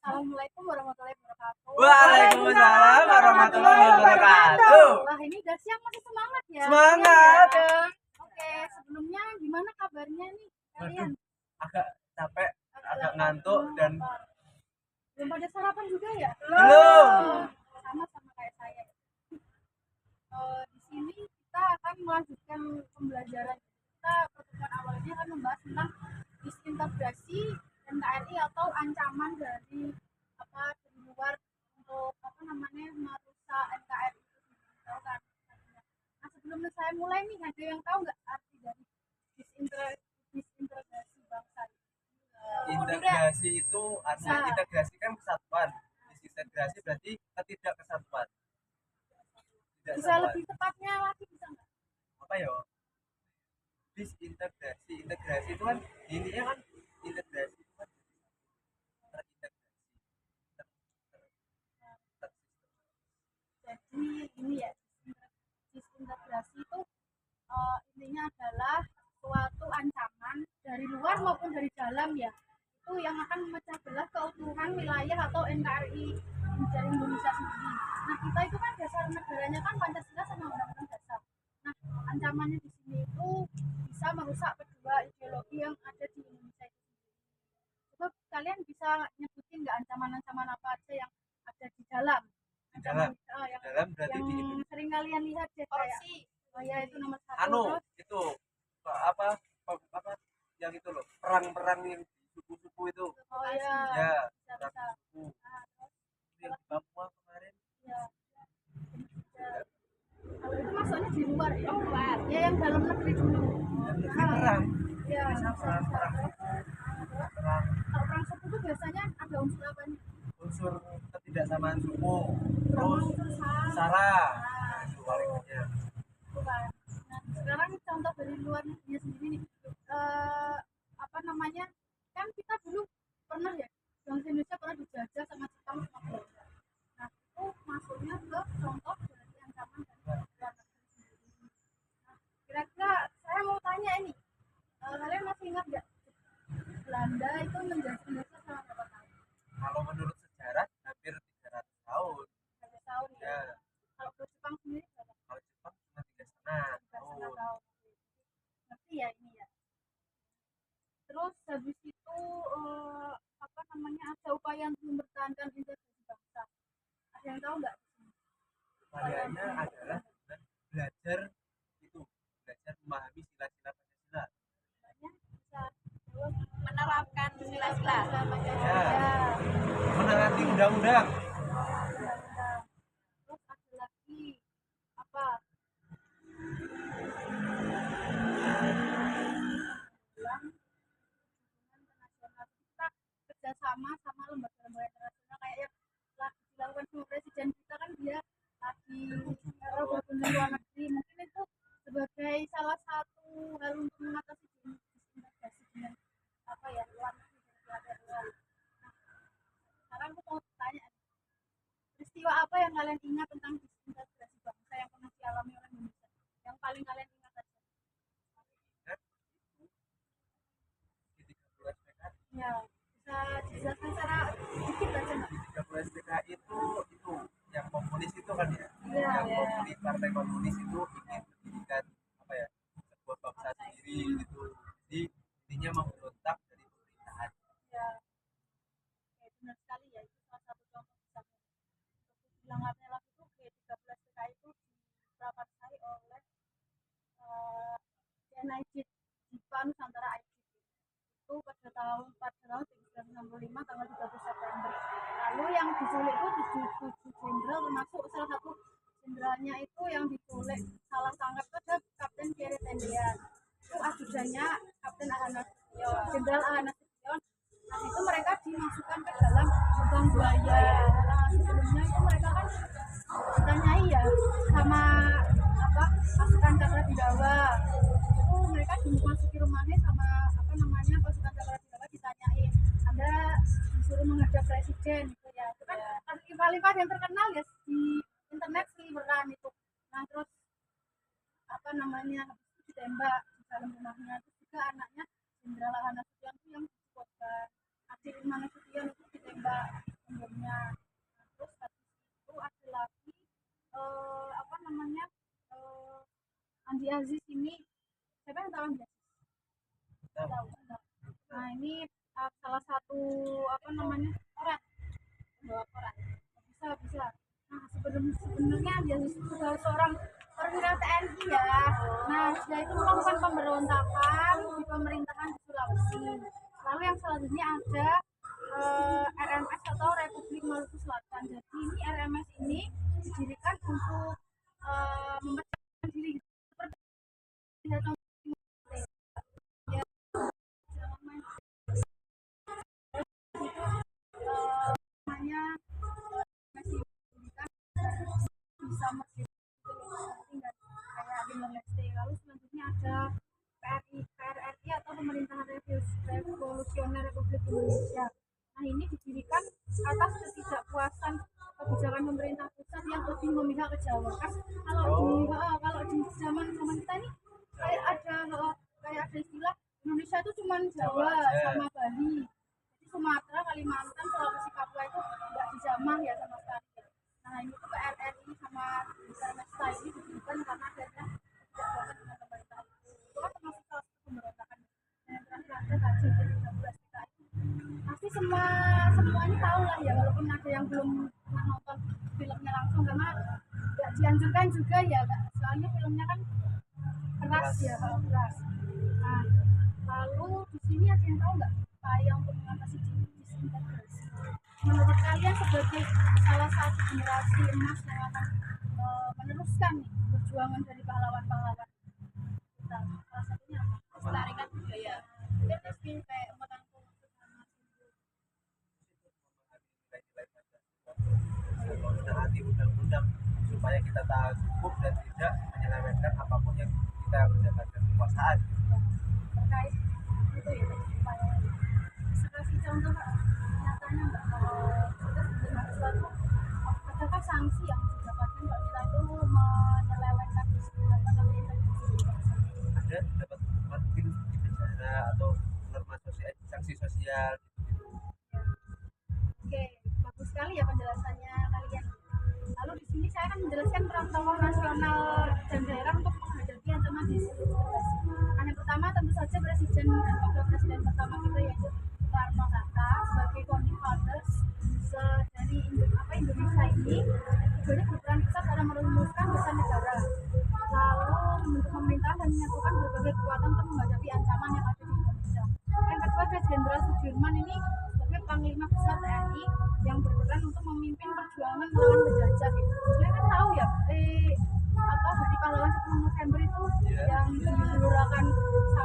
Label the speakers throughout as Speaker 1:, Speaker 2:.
Speaker 1: Assalamualaikum warahmatullahi wabarakatuh.
Speaker 2: Waalaikumsalam warahmatullahi wabarakatuh.
Speaker 1: Wah, ini udah siang masih semangat ya?
Speaker 2: Semangat.
Speaker 1: Siang ya? Oke, sebelumnya gimana kabarnya nih kalian?
Speaker 2: Agak capek, agak ngantuk dan
Speaker 1: belum pada sarapan juga ya?
Speaker 2: belum.
Speaker 1: Sama-sama kayak saya. Di sini kita akan melanjutkan pembelajaran kita. Pertemuan awalnya akan membahas tentang disintegrasi NKRI atau ancaman dari luar untuk merusak NKRI itu sendiri, tahu kan? Nah, sebelum saya mulai nih, ada yang tahu nggak arti dari disintegrasi bangsa itu?
Speaker 2: Integrasi itu integrasi kan kesatuan. Disintegrasi berarti ketidakkesatuan.
Speaker 1: Bisa lebih tepatnya lagi, bisa nggak?
Speaker 2: Apa ya? Disintegrasi, integrasi itu kan intinya kan integrasi itu kan
Speaker 1: Jadi ini ya, disintegrasi itu intinya adalah suatu ancaman dari luar maupun dari dalam ya, itu yang akan memecah belah keutuhan wilayah atau NKRI dari Indonesia sendiri. Nah, kita itu kan dasar negaranya kan Pancasila sama Undang-Undang Dasar. Nah, ancamannya di sini itu bisa merusak kedua ideologi yang ada di Indonesia itu sendiri. Coba kalian bisa nyebutin nggak ancaman-ancaman apa aja yang ada di dalam? Ancaman
Speaker 2: dalam berarti
Speaker 1: yang
Speaker 2: di
Speaker 1: sering kalian lihat ya, kayak oh ya itu nomor satu.
Speaker 2: anu itu apa yang itu loh, perang-perang yang suku-suku itu.
Speaker 1: Oh iya.
Speaker 2: Ya,
Speaker 1: Bisa.
Speaker 2: perang suku. Yang di Papua kemarin.
Speaker 1: Ya. Kalau itu masuknya di luar ya. Oh, luar. Ya yang dalam negeri dulu.
Speaker 2: Perang.
Speaker 1: Ya,
Speaker 2: perang suku. Perang.
Speaker 1: Kalau perang suku itu biasanya ada unsur apa nih?
Speaker 2: Unsur ketidaksamaan suku.
Speaker 1: Terus
Speaker 2: Terus sara.
Speaker 1: Itu kan. Nah, sekarang contoh dari luar negeri sendiri nih. Kan kita dulu pernah ya, bangsa Indonesia pernah dijajah sama Jepang sama Belanda. Nah, itu masuknya ke contoh dari ancaman dari luar negeri sendiri. Nah, kira-kira saya mau tanya ini, kalian masih ingat nggak Belanda itu menjajah Indonesia selama berapa tahun?
Speaker 2: Kalau menurut sejarah hampir 300 tahun.
Speaker 1: 300 tahun ya. Kalau ke Jepang sendiri berapa?
Speaker 2: Kalau Jepang cuma 3,5 tahun.
Speaker 1: Ngerti ya ini ya. Terus habis itu ada upaya untuk mempertahankan integrasi bangsa. Ada yang tahu nggak?
Speaker 2: Upayanya adalah belajar memahami sila-sila Pancasila.
Speaker 1: Bisa menerapkan sila-sila Pancasila.
Speaker 2: Ya. Menaati undang-undang.
Speaker 1: Terus ada lagi apa? Kita kerjasama sama lembaga-lembaga internasional kayak yang lagi dilakukan sama presiden kita kan, dia lagi berkunjung luar negeri, mungkin itu sebagai salah satu hal untuk mengatasi disintegrasi dengan luar negeri dari luar. Nah, sekarang aku mau tanya, peristiwa apa yang kalian ingat tentang disintegrasi bangsa yang pernah dialami oleh Indonesia, yang paling kalian ingat aja? Ya, bisa dijelaskan secara sedikit aja nggak?
Speaker 2: 30 SPKI itu yang komunis itu kan ya,
Speaker 1: yang
Speaker 2: komunis, partai komunis itu ingin mendirikan sebuah bangsa sendiri gitu. Jadi intinya memberontak dari pemerintahan.
Speaker 1: Ya, benar sekali ya, itu salah satu contoh besar. Untuk hilangnya lagi itu G30 SPKI itu diprakarsai oleh NIJ Jipa Nusantara IT itu pada tahun 1965 tanggal 30 September. Lalu yang diculik itu 7 jenderal, termasuk salah satu jenderalnya itu yang diculik salah tangkap itu ada Kapten Pierre Tendian. Itu ajudannya Kapten Jenderal Ahana Sution. Nah, itu mereka dimasukkan ke dalam lubang buaya. Sebelumnya itu mereka kan ditanyai ya sama pasukan Cakradindawa. Itu mereka dimasuki rumahnya sama pasukan Cakradindawa, ditanyain, Anda disuruh menghadap presiden gitu ya. Itu kan kalimat yang terkenal ya di internet, seliweran itu. Nah, terus ditembak di dalam rumahnya. Terus juga anaknya Jenderal Ahana Sution itu yang korban. Adik Ahana Sution itu ditembak emblemnya. Nah, terus habis itu ada lagi apa namanya, Andi Aziz ini, siapa yang tahu Andi Aziz? Tahu. Nah ini salah satu apa namanya, orang bawa koran, bisa. Nah sebenarnya dia itu juga seorang perwira TNI ya. Nah dia itu melakukan pemberontakan di pemerintahan di Sulawesi. Lalu yang selanjutnya ada RMS atau Republik Maluku Selatan. Jadi ini RMS ini didirikan untuk mempertahankan diri seperti namanya masih didirikan bisa masih kayak Timor Leste. Lalu selanjutnya ada PRRI atau Pemerintahan Revolusioner Republik Indonesia. Nah ini didirikan atas ketidakpuasan kebijakan pemerintah pusat yang lebih memihak ke Jawa. Kan kalau di zaman kita ini kayak ada istilah Indonesia itu cuma Jawa sama Bali. Jadi Sumatera, Kalimantan, Sulawesi, Papua itu nggak dijamah ya sama sekali. Nah ini tuh PRRI sama Mesta ini didirikan karena adanya ketidakpuasan dengan pemerintah itu kan termasuk salah satu pemberontakan. Yang terakhir ada tadi G13 kita itu pasti semuanya tahu lah ya, walaupun ada yang belum pernah nonton filmnya langsung karena nggak dianjurkan juga ya, soalnya filmnya kan keras ya, kalau keras. Nah lalu di sini ada yang tahu nggak upaya untuk mengatasi disintegrasi? Menurut kalian sebagai salah satu generasi emas yang akan meneruskan nih perjuangan dari pahlawan-pahlawan kita, salah satunya apa? Melestarikan budaya. Mungkin Rizky kayak memotongku sama
Speaker 2: menaati undang-undang supaya kita taat hukum dan tidak menyelewengkan apapun yang kita mendapatkan kekuasaan.
Speaker 1: terkait itu ya upaya. Bisa kasih contoh nyatanya nggak kalau kita sebagai mahasiswa tuh adakah sanksi yang didapatkan kalau kita itu menyelewengkan apa namanya
Speaker 2: Ada dapat hukuman mungkin di penjara atau norma sosial, sanksi sosial gitu.
Speaker 1: Oke, bagus sekali ya penjelasannya kalian. Lalu di sini saya akan menjelaskan peran tokoh nasional dan daerah untuk menghadapi ancaman disintegrasi. Nah, yang pertama tentu saja Presiden dan Wakil Presiden pertama kita yaitu Soekarno Hatta sebagai founding fathers dari Indonesia ini. Tujuannya berperan besar dalam merumuskan besar negara, lalu membentuk pemerintahan dan menyatukan berbagai kekuatan untuk menghadapi ancaman yang ada di Indonesia. Yang kedua ada Jenderal Sudirman ini sebagai Panglima Besar TNI yang berperan untuk memimpin perjuangan melawan penjajah. Kalian kan tahu ya, Hari Pahlawan 10 November itu yang digelurakan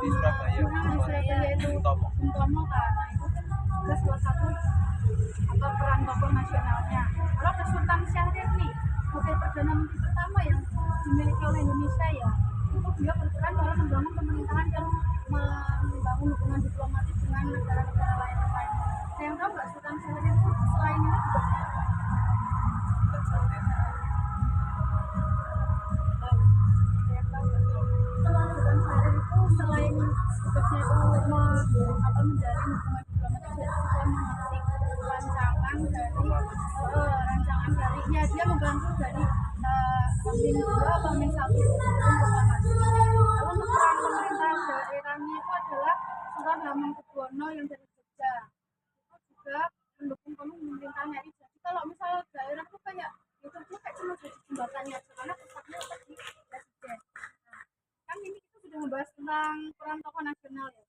Speaker 2: Di
Speaker 1: sama
Speaker 2: Surabaya
Speaker 1: itu Bung Tomo kan. Nah itu kan juga salah satu peran tokoh nasionalnya. Lalu ada Sultan Syahrir nih sebagai perdana menteri pertama yang dimiliki oleh Indonesia ya. Itu dia berperan dalam membangun pemerintahan dan membangun hubungan diplomatik dengan negara-negara lain. Ada yang tahu nggak Sultan Syahrir itu selain itu tugasnya apa? Ada yang tahu nggak? Sultan Syahrir itu selain tugasnya itu menjalin hubungan diplomatik, dia juga mengerti rancangan dari ya dia membantu dari Amin 2 atau Amin 1 proklamasi. Lalu untuk peran pemerintah daerahnya itu adalah Sultan Hamengkubuwono yang dari Jogja. Itu juga mendukung penuh pemerintahan RI. Jadi kalau misal daerah itu kayak itu dia kayak cuma jadi jembatannya aja karena pusatnya ada di presiden. Nah, kan ini kita sudah membahas tentang peran tokoh nasional ya.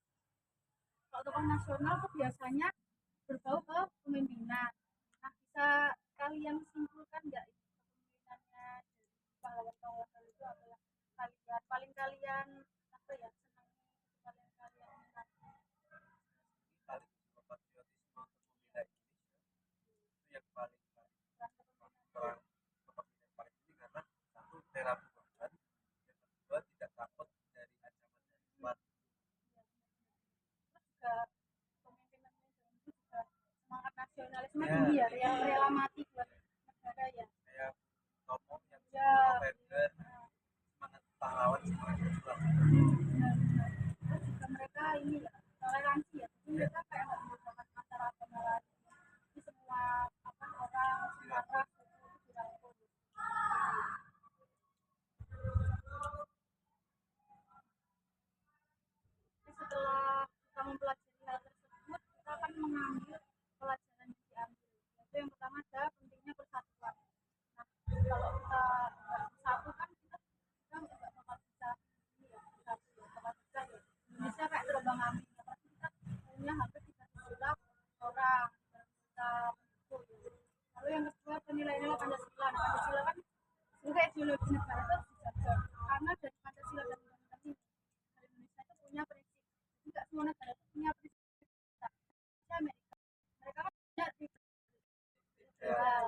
Speaker 1: Kalau tokoh nasional itu biasanya berbau ke pemimpinan. Nah, bisa kalian simpulkan nggak kepemimpinannya dari pahlawan-pahlawan itu adalah paling kalian apa ya senangi, kalian minat?
Speaker 2: Paling patriotisme untuk membela Indonesia itu yang paling peran kepemimpinan paling ini karena satu rela berkorban, yang kedua tidak takut dari ancaman dari luar.
Speaker 1: Terus juga pemimpinannya itu juga semangat nasionalisme tinggi ya, yang rela mati buat negara ya.
Speaker 2: Kayak Tomo yang
Speaker 1: Ya,
Speaker 2: 10 November, semangat pahlawan, semangat berjuang.
Speaker 1: terus juga mereka ini ya toleransi ya, jadi mereka kayak nggak merupakan masyarakat lain. Jadi semua ideologi negara itu harus dijaga karena dari Pancasila dan undang-undang ini Indonesia itu punya prinsip, tidak semua negara itu punya prinsip. Amerika mereka kan punya liberal,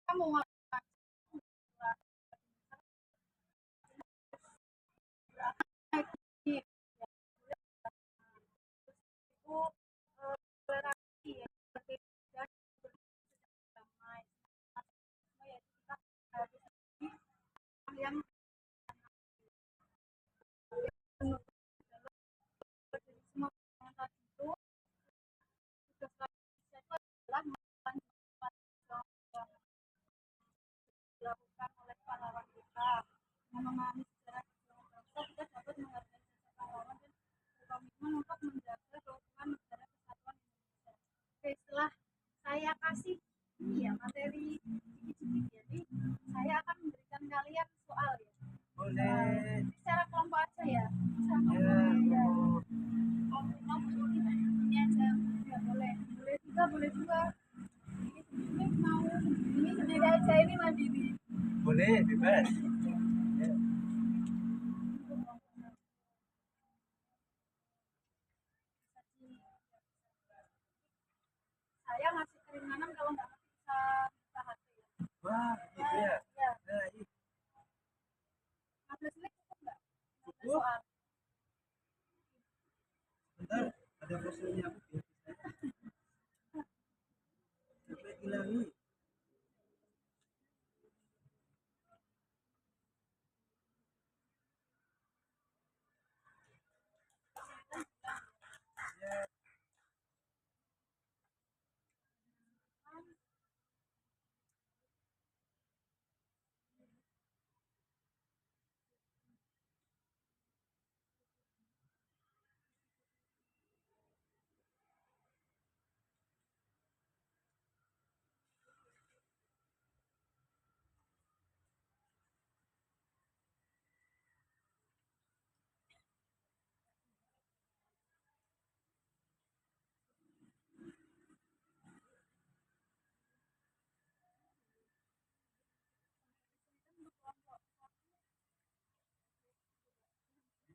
Speaker 1: kamu mau itu toleransi ya, berbeda damai, ya kita harus yang semua tadi itu tugas Indonesia itu adalah dilakukan oleh pahlawan kita, memahami sejarah perjuangan bangsa, kita dapat menghargai jasa pahlawan dan berkomitmen untuk menjaga keutuhan negara kesatuan Indonesia. Oke, setelah saya kasih ini ya materi sedikit-sedikit, jadi saya akan memberikan kalian soal ya.
Speaker 2: Boleh.
Speaker 1: Secara kelompok aja ya.
Speaker 2: Ya.
Speaker 1: Ini aja. Ya boleh. Boleh juga, boleh juga. Ini mau ini sendiri aja, ini mandiri.
Speaker 2: Boleh, bebas. Ya.
Speaker 1: Saya masih keringanan kalau nggak bisa bisa hati ya.
Speaker 2: Wah, gitu ya.
Speaker 1: Ya.
Speaker 2: Nah, ini
Speaker 1: 15 menit cukup nggak?
Speaker 2: cukup.
Speaker 1: Soal.
Speaker 2: Bentar, ada fosilnya aku biar sampai hilangi. Ya.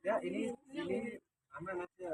Speaker 2: Ya, ini aman aja.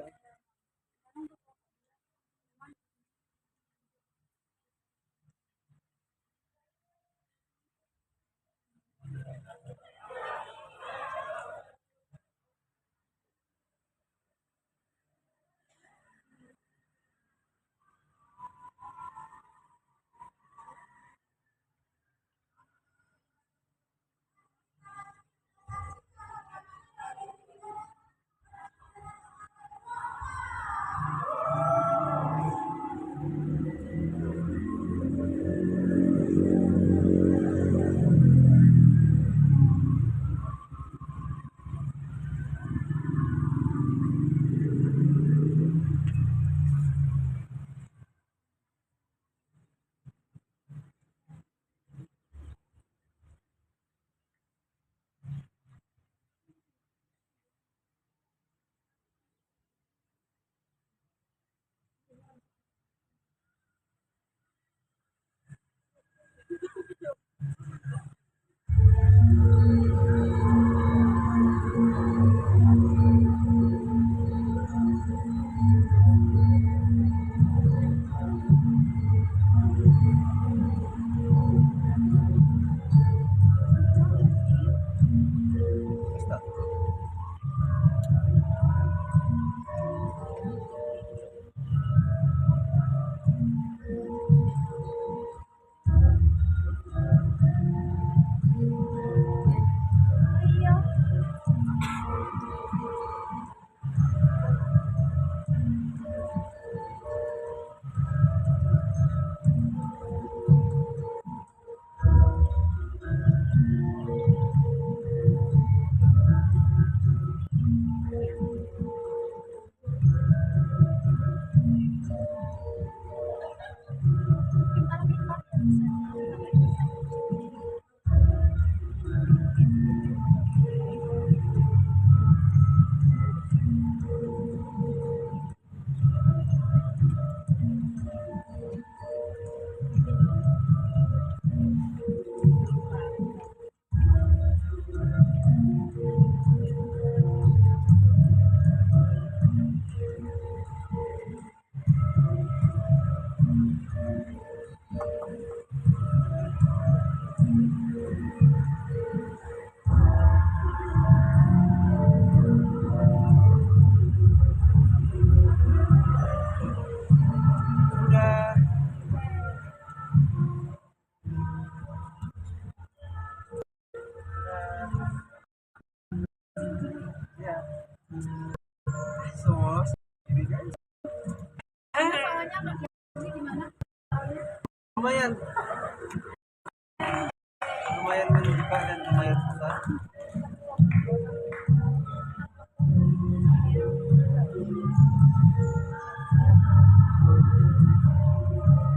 Speaker 2: lumayan menjijikan dan lumayan susah.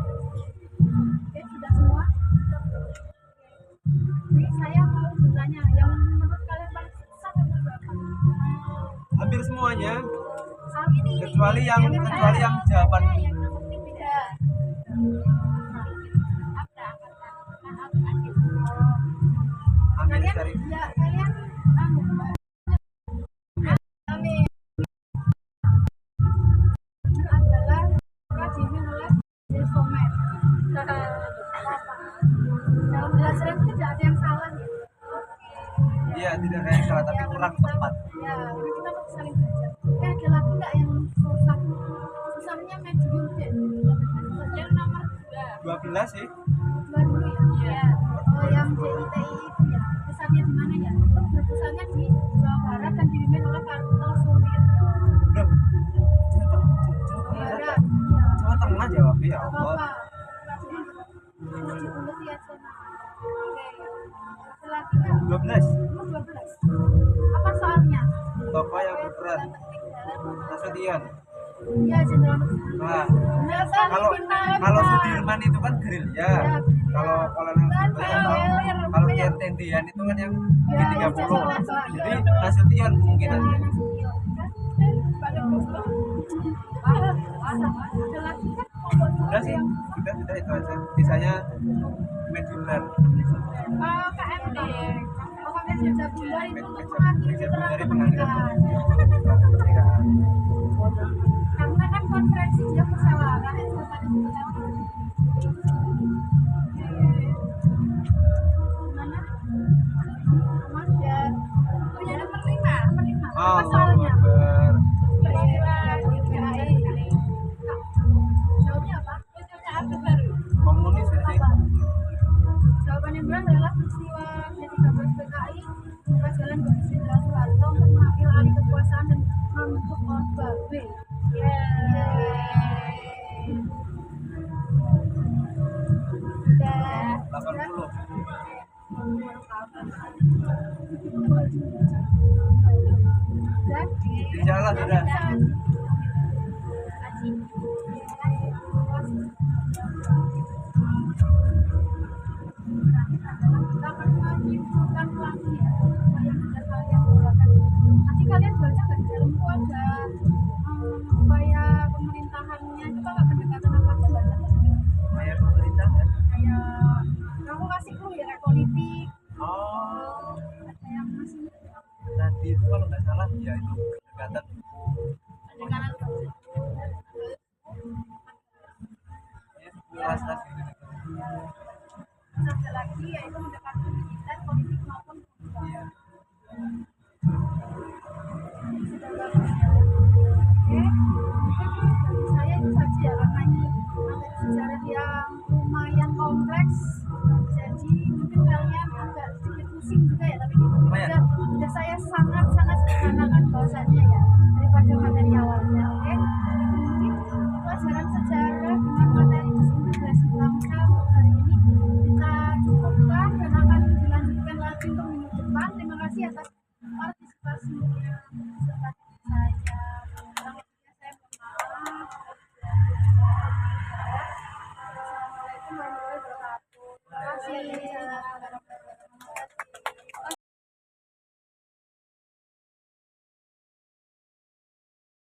Speaker 1: Oke, sudah semua. Jadi saya mau bertanya, yang menurut kalian paling susah itu berapa?
Speaker 2: Hampir semuanya,
Speaker 1: Saat ini
Speaker 2: kecuali yang jawaban
Speaker 1: yang penting beda.
Speaker 2: hampir
Speaker 1: Kalian
Speaker 2: dari
Speaker 1: ya kalian kami adalah rajin oleh Desomet. Dalam belajar itu tidak ada yang salah ya.
Speaker 2: iya tidak ada yang salah tapi kurang tepat.
Speaker 1: Ya, karena kita mau saling belajar. Ada lagi nggak yang susah? Susahnya medium deh. Yang nomor
Speaker 2: 12 sih.
Speaker 1: 2 dulu ya. Iya. Oh, yang JITI itu ya. Pusatnya di mana ya? Itu berpusatnya di Jawa Barat dan dipimpin oleh Kartosuwiryo.
Speaker 2: Loh,
Speaker 1: Barat. Iya.
Speaker 2: Jawa Tengah jawab ya
Speaker 1: Apa?
Speaker 2: Allah.
Speaker 1: Ulet ya sana. Oke. Selanjutnya
Speaker 2: 12
Speaker 1: nomor 12. Apa soalnya?
Speaker 2: Bapak yang berperan Nasution.
Speaker 1: Iya, Jenderal.
Speaker 2: Nah,
Speaker 1: Benar kan?
Speaker 2: kalau
Speaker 1: Benar.
Speaker 2: kalau Sudirman itu kan gerilya.
Speaker 1: Ya,
Speaker 2: Kalau Kolonel Sudirman kalau Kiai Tendian itu kan yang
Speaker 1: ya,
Speaker 2: G30.
Speaker 1: yang
Speaker 2: Jadi Nasution mungkin aja.
Speaker 1: Ada lagi kan kelompok dua
Speaker 2: Udah sih,
Speaker 1: yang
Speaker 2: sudah itu aja. Sisanya medular.
Speaker 1: KMD. Pokoknya jasa bundar itu untuk mengakhiri
Speaker 2: Dari
Speaker 1: keterangan
Speaker 2: pengadilan
Speaker 1: pernikahan.
Speaker 2: pernikahan.
Speaker 1: Karena kan konferensi dia musyawarah itu tadi mana? Mas ya. Punya nomor 5. Nomor 5. Apa
Speaker 2: Allah
Speaker 1: soalnya?
Speaker 2: Akbar.
Speaker 1: Peristiwa GKI. Jawabnya apa? Peristiwa Orde Baru.
Speaker 2: Komunis ya sih.
Speaker 1: Apa? Jawaban yang benar adalah peristiwa G13 PKI membuka jalan bagi Jenderal Soeharto untuk mengambil alih kekuasaan dan membentuk Orde Baru. Sudah
Speaker 2: 80.
Speaker 1: dan
Speaker 2: Di jalan sudah.
Speaker 1: kita akan menyimpulkan lagi ya apa yang sudah kalian kerjakan. Nanti kalian baca nggak di dalam itu ada upaya pemerintahannya itu kalau pendekatan apa aja baca nggak?
Speaker 2: Kayak pemerintahan.
Speaker 1: Kayak kamu kasih clue ya kayak politik.
Speaker 2: Oh,
Speaker 1: Ada yang masih
Speaker 2: tadi itu kalau nggak salah ya itu pendekatan
Speaker 1: pendekatan
Speaker 2: ya, ras-ras gitu.
Speaker 1: terus ada lagi yaitu pendekatan militer, politik maupun kultural.
Speaker 2: Iya.
Speaker 1: Sudah bagus ya. Oke, mungkin dari saya itu saja ya karena ini materi sejarah yang lumayan kompleks. Jadi mungkin kalian agak sedikit pusing juga ya, tapi ini
Speaker 2: Lumayan.
Speaker 1: sudah saya sangat-sangat sederhanakan bahwasannya ya daripada materi awalnya. Oke, mungkin pelajaran sejarah dengan materi disintegrasi bangsa untuk hari ini kita cukupkan dan akan dilanjutkan lagi untuk minggu depan. Terima kasih atas partisipasinya serta saya. Kurang lebihnya saya mohon maaf. Assalamualaikum warahmatullahi wabarakatuh. Terima kasih.